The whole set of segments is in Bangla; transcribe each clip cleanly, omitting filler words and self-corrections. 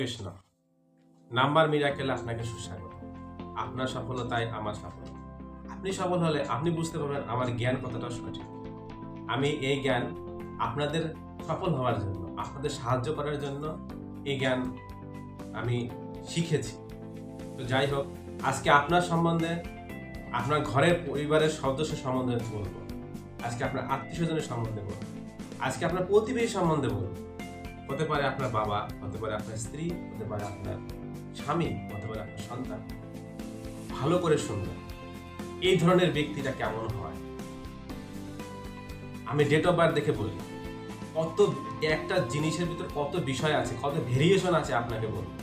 কৃষ্ণ। নাম্বার মিরাকেলে আপনাকে সুস্বাগত। আপনার সফলতাই আমার সফলতা। আপনি সফল হলে আপনি বুঝতে পারবেন আমার জ্ঞান কতটা সঠিক। আমি এই জ্ঞান আপনাদের সফল হওয়ার জন্য, আপনাদের সাহায্য করার জন্য এই জ্ঞান আমি শিখেছি। তো যাই হোক, আজকে আপনার সম্বন্ধে, আপনার ঘরের পরিবারের সদস্য সম্বন্ধে বলবো। আজকে আপনার আত্মীয়স্বজনের সম্বন্ধে বলবো। আজকে আপনার প্রতিবেশী সম্বন্ধে বলবো। হতে পারে আপনার বাবা, হতে পারে আপনার স্ত্রী, হতে পারে আপনার স্বামী, হতে পারে আপনার সন্তান। ভালো করে শুনবেন, এই ধরনের ব্যক্তিটা কেমন হয়। আমি ডেট অফ বার্থ দেখে বলি, কত একটা জিনিসের ভিতর কত বিষয় আছে, কত ভেরিয়েশন আছে আপনাকে বলবো।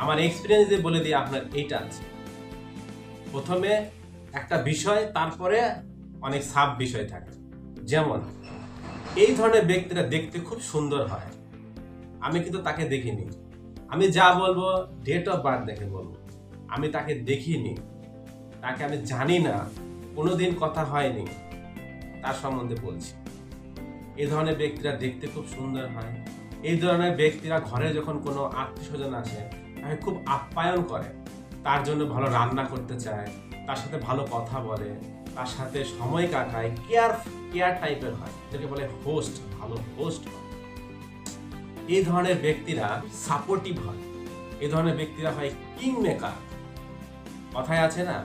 আমার এক্সপিরিয়েন্স দিয়ে বলে দিই আপনার এইটা আছে। প্রথমে একটা বিষয়, তারপরে অনেক সাব বিষয় থাকে। যেমন এই ধরনের ব্যক্তিরা দেখতে খুব সুন্দর হয়। আমি কিন্তু তাকে দেখিনি। আমি যা বলবো ডেট অফ বার্থ দেখে বলবো। আমি তাকে দেখিনি, তাকে আমি জানি না, কোনোদিন কথা হয়নি, তার সম্বন্ধে বলছি। এই ধরনের ব্যক্তিরা দেখতে খুব সুন্দর হয়। এই ধরনের ব্যক্তিরা ঘরে যখন কোনো আত্মীয়স্বজন আসে তাকে খুব আপ্যায়ন করে, তার জন্য ভালো রান্না করতে চায়, তার সাথে ভালো কথা বলে, তার সাথে সময় কাটায়, কেয়ার টাইপের হয়, যেটাকে বলে হোস্ট, ভালো হোস্ট হয়। এই ধরনের ব্যক্তিরা সাপোর্টিভ হয়। এই ধরনের ব্যক্তিরা হয় কিং মেকার। কথায় আছে না,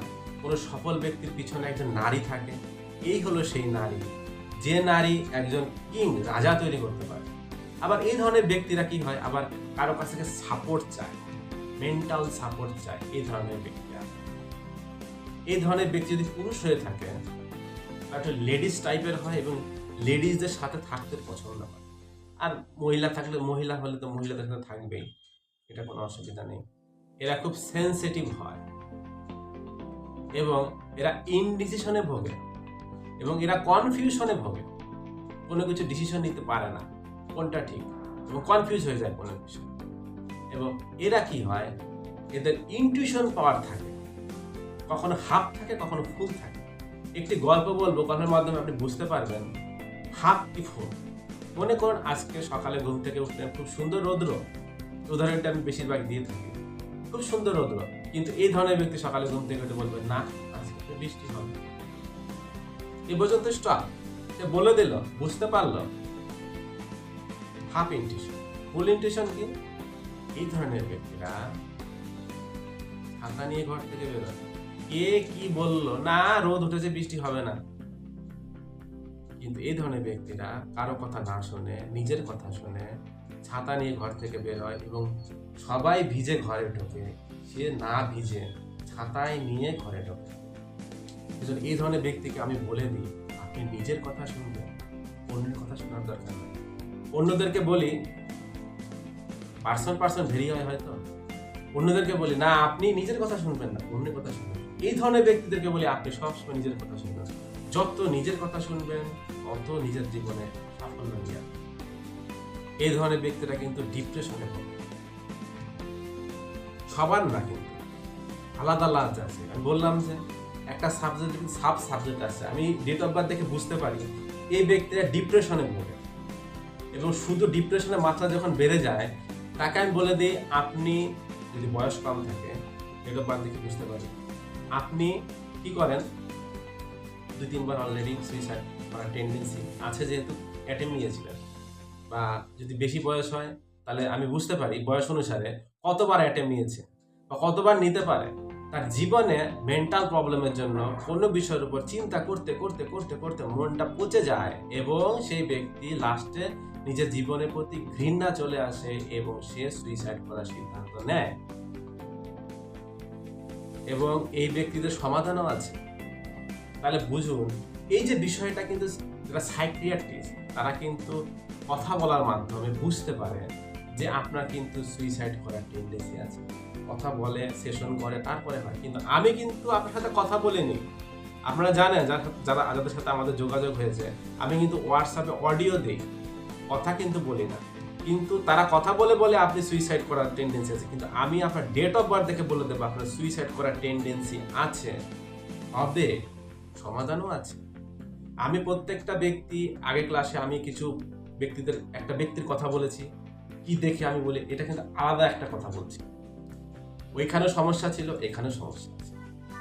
কোনো সফল ব্যক্তির পিছনে একজন নারী থাকে। এই হলো সেই নারী, যে নারী একজন কিং, রাজা তৈরি করতে পারে। আবার এই ধরনের ব্যক্তিরা কি হয়, আবার কারো কাছ থেকে সাপোর্ট চায়, মেন্টাল সাপোর্ট চায়। এই ধরনের ব্যক্তিরা, এই ধরনের ব্যক্তি যদি পুরুষ হয়ে থাকে, একটা লেডিস টাইপের হয় এবং লেডিসদের সাথে থাকতে পছন্দ করে। আর মহিলা হলে তো মহিলাদের সাথে থাকবেই, এটা কোনো অসুবিধা নেই। এরা খুব সেনসিটিভ হয় এবং এরা ইনডিসিশনে ভোগে এবং এরা কনফিউশনে ভোগে। কোনো কিছু ডিসিশন নিতে পারে না কোনটা ঠিক, এবং কনফিউজ হয়ে যায় কোনো বিষয়। এবং এরা কি হয়, এদের ইনটিউশন পাওয়ার থাকে, কখনো হাফ থাকে, কখনো ফুল থাকে। একটি গল্প বলবো, গল্পের মাধ্যমে আপনি বুঝতে পারবেন হাফ কি ফুল। মনে করুন আজকে সকালে ঘুম থেকে উঠলেন, খুব সুন্দর রৌদ্র, উদাহরণটা আমি বেশিরভাগ দিয়ে থাকি, খুব সুন্দর রৌদ্র। কিন্তু এই ধরনের ব্যক্তি সকালে ঘুম থেকে উঠে বলবেন, না আজকে বৃষ্টি হবে। এই পর্যন্ত স্টপ। সে বলে দিল, বুঝতে পারলো, হাফ ইনটিউশন। ফুল ইনটিউশন কি? এই ধরনের ব্যক্তিরা ছাতা নিয়ে ঘর থেকে বেরোয়, কে কি বললো, না রোদ উঠেছে বৃষ্টি হবে না। কিন্তু এই ধরনের ব্যক্তিরা কারো কথা না শুনে, নিজের কথা শুনে ছাতা নিয়ে ঘর থেকে বের হয় এবং সবাই ভিজে ঘরে ঢোকে, সে না ভিজে ছাতায় নিয়ে ঘরে ঢোকে। এই ধরনের ব্যক্তিকে আমি বলে দিই, আপনি নিজের কথা শুনবেন, অন্যের কথা শোনার দরকার নেই। অন্যদেরকে বলি, পার্সন ভেরি হয় হয়তো, অন্যদেরকে বলি না আপনি নিজের কথা শুনবেন না, অন্যের কথা শুনবেন। এই ধরনের ব্যক্তিদেরকে বলি আপনি সবসময় নিজের কথা শুনবেন। যত নিজের কথা শুনবেন, তত নিজের জীবনে সাফল্য নিয়ে আসবেন। এই ধরনের ব্যক্তিরা কিন্তু ডিপ্রেশনে পড়ে। সবার না, কিন্তু আলাদা আলাদা আছে। আমি বললাম যে একটা সাবজেক্ট, সাব সাবজেক্ট আছে। আমি ডেট অফ বার্থ দেখে বুঝতে পারি এই ব্যক্তিরা ডিপ্রেশনে ভোগে, এবং শুধু ডিপ্রেশনের মাত্রা যখন বেড়ে যায়, তাকে আমি বলে দিই, আপনি যদি বয়স কম থাকে, ডেট অফ বার্থ দেখে বুঝতে পারি, আপনি কি করেন, 2-3 বার অলরেডি সুইসাইড করার টেন্ডেন্সি আছে, যেহেতু অ্যাটেম্প নিয়েছিলেন। বা যদি বেশি বয়স হয়, তাহলে আমি বুঝতে পারি বয়স অনুসারে কতবার অ্যাটেম্প নিয়েছে বা কতবার নিতে পারে। তার জীবনে মেন্টাল প্রবলেমের জন্য কোনো বিষয়ের উপর চিন্তা করতে করতে করতে করতে মনটা পচে যায় এবং সেই ব্যক্তি লাস্টে নিজের জীবনের প্রতি ঘৃণা চলে আসে এবং সে সুইসাইড করার সিদ্ধান্ত নেয়। এবং এই ব্যক্তিদের সমাধানও আছে। তাহলে বুঝুন, এই যে বিষয়টা, কিন্তু যারা সাইকিয়াট্রিস্ট, তারা কিন্তু কথা বলার মাধ্যমে বুঝতে পারে যে আপনার কিন্তু সুইসাইড করার টেন্ডেন্সি আছে। কথা বলে, সেশন করে, তারপরে হয়। কিন্তু আমি কিন্তু আপনার সাথে কথা বলিনি। আপনারা জানেন, যাদের সাথে আমাদের যোগাযোগ হয়েছে, আমি কিন্তু হোয়াটসঅ্যাপে অডিও দিই, কথা কিন্তু বলি না। কিন্তু তারা কথা বলে বলে আপনি সুইসাইড করার টেন্ডেন্সি আছে, কিন্তু আমি আপনার ডেট অফ বার্থ দেখে বলে দেবো আপনার সুইসাইড করার টেন্ডেন্সি আছে, হবে, সমাধানও আছে। আমি প্রত্যেকটা ব্যক্তি, আগে ক্লাসে আমি কিছু একটা ব্যক্তির কথা বলেছি, কি দেখে আমি বলি এটা কিন্তু আলাদা একটা কথা বলছি। ওইখানেও সমস্যা ছিল, এখানেও সমস্যা আছে।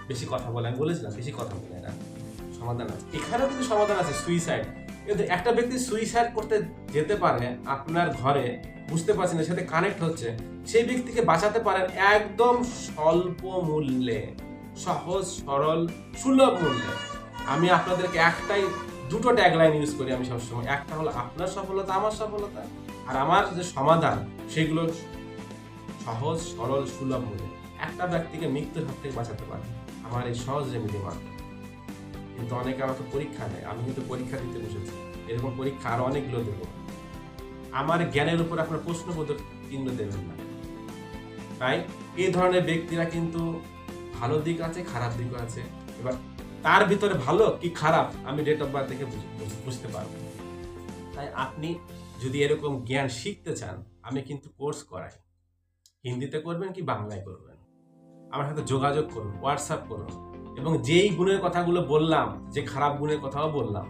বেশি কথা বলে, আমি বলেছিলাম বেশি কথা বলে না, সমাধান আছে। এখানেও কিন্তু সমাধান আছে, সুইসাইড। কিন্তু একটা ব্যক্তি সুইসাইড করতে যেতে পারে আপনার ঘরে, বুঝতে পারছেন এর সাথে কানেক্ট হচ্ছে, সেই ব্যক্তিকে বাঁচাতে পারেন একদম স্বল্প মূল্যে, সহজ সরল সুলভ মূল্যে। আমি আপনাদেরকে দুটো ট্যাগলাইন ইউজ করি আমি সবসময়। একটা হলো আপনার সফলতা আমার সফলতা, আর আমার যে সমাধান সেগুলো সহজ সরল সুলভ মূল্যে একটা ব্যক্তিকে মৃত্যুর হাত থেকে বাঁচাতে পারে আমার এই সহজ রেমেডি মাত্র। কিন্তু অনেকে আমাকে পরীক্ষা নেয়, আমি কিন্তু পরীক্ষা দিতে বসেছি, এরকম পরীক্ষা আরো অনেকগুলো দেব। আমার জ্ঞানের উপর আপনার প্রশ্নবোধক চিহ্ন দেবেন না। তাই এই ধরনের ব্যক্তিরা কিন্তু ভালো দিক আছে, খারাপ দিকও আছে। এবার তার ভিতরে ভালো কি খারাপ আমি ডেট অফ বার্থ দেখে বুঝতে পারবো। তাই আপনি যদি এরকম জ্ঞান শিখতে চান, আমি কিন্তু কোর্স করাই। হিন্দিতে করবেন কি বাংলায় করবেন, আমার সাথে যোগাযোগ করুন, হোয়াটসঅ্যাপ করুন। এবং যেই গুণের কথাগুলো বললাম, যে খারাপ গুণের কথাও বললাম,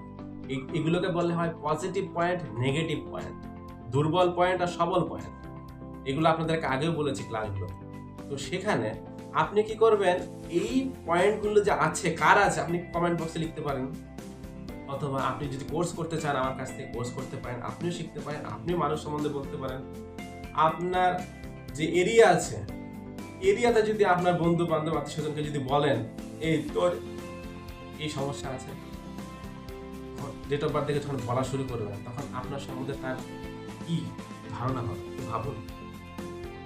এগুলোকে বললে হয় পজিটিভ পয়েন্ট, নেগেটিভ পয়েন্ট, দুর্বল পয়েন্ট আর সবল পয়েন্ট। এগুলো আপনাদেরকে আগেও বলেছি ক্লাসগুলো। তো সেখানে আপনি কি করবেন, এই পয়েন্টগুলো যে আছে কার আছে আপনি কমেন্ট বক্সে লিখতে পারেন। অথবা আপনি যদি কোর্স করতে চান আমার কাছ থেকে কোর্স করতে পারেন, আপনিও শিখতে পারেন, আপনিও মানুষ সম্বন্ধে বলতে পারেন। আপনার যে এরিয়া আছে, এরিয়াতে যদি আপনার বন্ধু বান্ধব আত্মীয় স্বজনকে যদি বলেন এই তোর এই সমস্যা আছে, ডেট অফ বার্থ থেকে যখন বলা শুরু করবেন, তখন আপনার সম্বন্ধে তার কি ধারণা হবে একটু ভাবুন।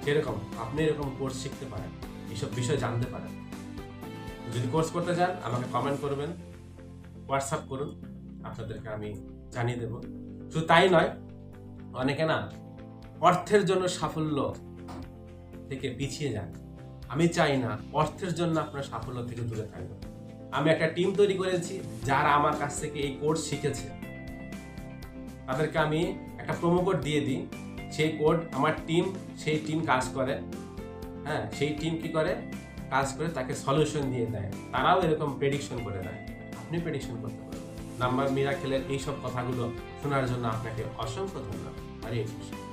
সেরকম আপনি এরকম কোর্স শিখতে পারেন, এইসব বিষয় জানতে পারেন। যদি কোর্স করতে চান আমাকে কমেন্ট করবেন, হোয়াটসঅ্যাপ করুন, আপনাদেরকে আমি জানিয়ে দেব। শুধু তাই নয়, অনেকে না অর্থের জন্য সাফল্য থেকে পিছিয়ে যান। আমি চাই না অর্থের জন্য আপনার সাফল্য থেকে দূরে থাকবেন। আমি একটা টিম তৈরি করেছি যারা আমার কাছ থেকে এই কোর্স শিখেছে, তাদেরকে আমি একটা প্রোমো কোড দিয়ে দিই। সেই কোড আমার টিম, সেই টিম কাজ করে, হ্যাঁ সেই টিম কি করে কাজ করে তাকে সলিউশন দিয়ে দেয়। তারাও এরকম প্রেডিকশন করে দেয়, আপনি প্রেডিকশন করতে পারবেন। নাম্বার মিরাকেলের এইসব কথাগুলো শোনার জন্য আপনাকে অসংখ্য ধন্যবাদ। হরে কৃষ্ণ।